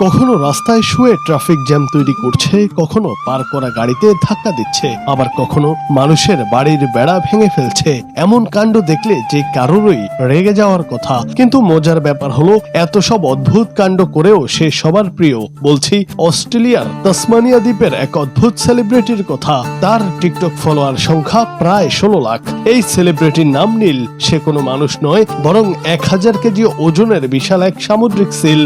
কখনো রাস্তায় শুয়ে ট্রাফিক জ্যাম তৈরি করছে, কখনো পার করা গাড়িতে ধাক্কা দিচ্ছে, আবার কখনো মানুষের বাড়ির বেড়া ভেঙে ফেলছে। এমন কাণ্ড দেখলে যে কারোরই রেগে যাওয়ার কথা। কিন্তু মজার ব্যাপার হলো, এত সব অদ্ভুত কাণ্ড করেও সে সবার প্রিয়। বলছি অস্ট্রেলিয়ার তাসমানিয়া দ্বীপের এক অদ্ভুত সেলিব্রিটির কথা। তার টিকটক ফলোয়ার সংখ্যা প্রায় 16 লাখ। এই সেলিব্রিটির নাম নীল। সে কোনো মানুষ নয়, বরং 1000 কেজি ওজনের বিশাল এক সামুদ্রিক সিল।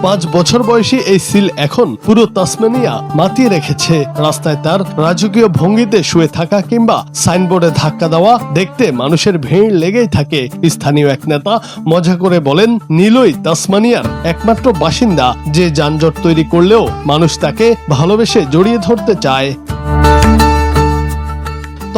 5 বছর বয়সী এই সিল এখন পুরো তাসমানিয়া মাতিয়ে রেখেছে। রাস্তায় তার রাজকীয় ভঙ্গিতে শুয়ে থাকা কিংবা সাইনবোর্ডে ধাক্কা দেওয়া দেখতে মানুষের ভিড় লেগেই থাকে। স্থানীয় এক নেতা মজা করে বলেন, নীলই তাসমানিয়ার একমাত্র বাসিন্দা যে যানজট তৈরি করলেও মানুষ তাকে ভালোবেসে জড়িয়ে ধরতে চায়।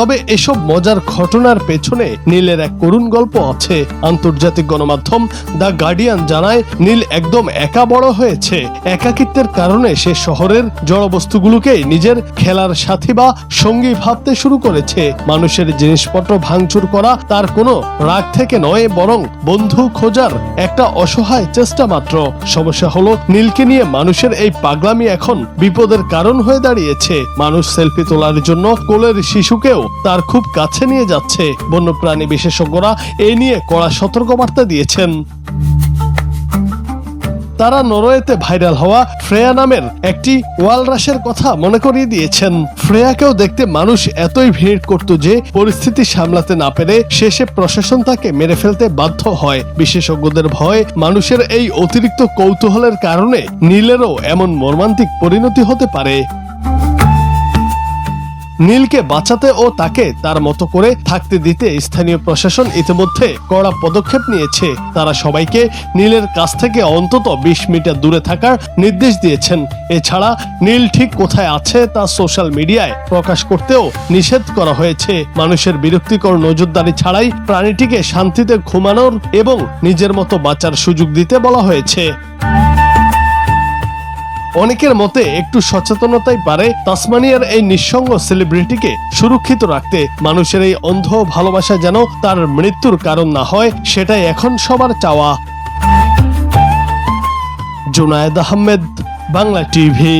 তবে এসব মজার ঘটনার পেছনে নীলের এক করুণ গল্প আছে। আন্তর্জাতিক গণমাধ্যম দ্য গার্ডিয়ান জানায়, নীল একদম একা বড় হয়েছে। একাকিত্বের কারণে সে শহরের জড়বস্তুগুলোকেই নিজের খেলার সাথী বা সঙ্গী ভাবতে শুরু করেছে। মানুষের জিনিসপত্র ভাঙচুর করা তার কোনো রাগ থেকে নয়, বরং বন্ধু খোঁজার একটা অসহায় চেষ্টা মাত্র। সমস্যা হলো, নীলকে নিয়ে মানুষের এই পাগলামি এখন বিপদের কারণ হয়ে দাঁড়িয়েছে। মানুষ সেলফি তোলার জন্য কোলের শিশুকেও তার খুব কাছে নিয়ে যাচ্ছে। বন্যপ্রাণী বিশেষজ্ঞরা এ নিয়ে কড়া সতর্কবার্তা দিয়েছেন। তারা নরওয়েতে ভাইরাল হওয়া ফ্রেয়া নামের একটি ওয়ালরাসের কথা মনে করিয়ে দিয়েছেন। ফ্রেয়াকেও দেখতে মানুষ এতই ভিড় করত যে পরিস্থিতি সামলাতে না পেরে শেষে প্রশাসন তাকে মেরে ফেলতে বাধ্য হয়। বিশেষজ্ঞদের ভয়, মানুষের এই অতিরিক্ত কৌতূহলের কারণে নীলেরও এমন মর্মান্তিক পরিণতি হতে পারে। নীলকে বাঁচাতে ও তাকে তার মতো করে থাকতে দিতে স্থানীয় প্রশাসন ইতিমধ্যে কড়া পদক্ষেপ নিয়েছে। তারা সবাইকে নীলের কাছ থেকে অন্তত 20 মিটার দূরে থাকার নির্দেশ দিয়েছেন। এছাড়া নীল ঠিক কোথায় আছে তা সোশ্যাল মিডিয়ায় প্রকাশ করতেও নিষেধ করা হয়েছে। মানুষের বিরক্তিকর নজরদারি ছাড়াই প্রাণীটিকে শান্তিতে ঘুমানোর এবং নিজের মতো বাঁচার সুযোগ দিতে বলা হয়েছে। অনেকের মতে একটু সচেতনতাই পারে তাসমানিয়ার এই নিঃসঙ্গ সেলিব্রিটিকে সুরক্ষিত রাখতে। মানুষের এই অন্ধ ভালোবাসা যেন তার মৃত্যুর কারণ না হয়, সেটাই এখন সবার চাওয়া। জুনায়েদ আহমেদ, বাংলা টিভি।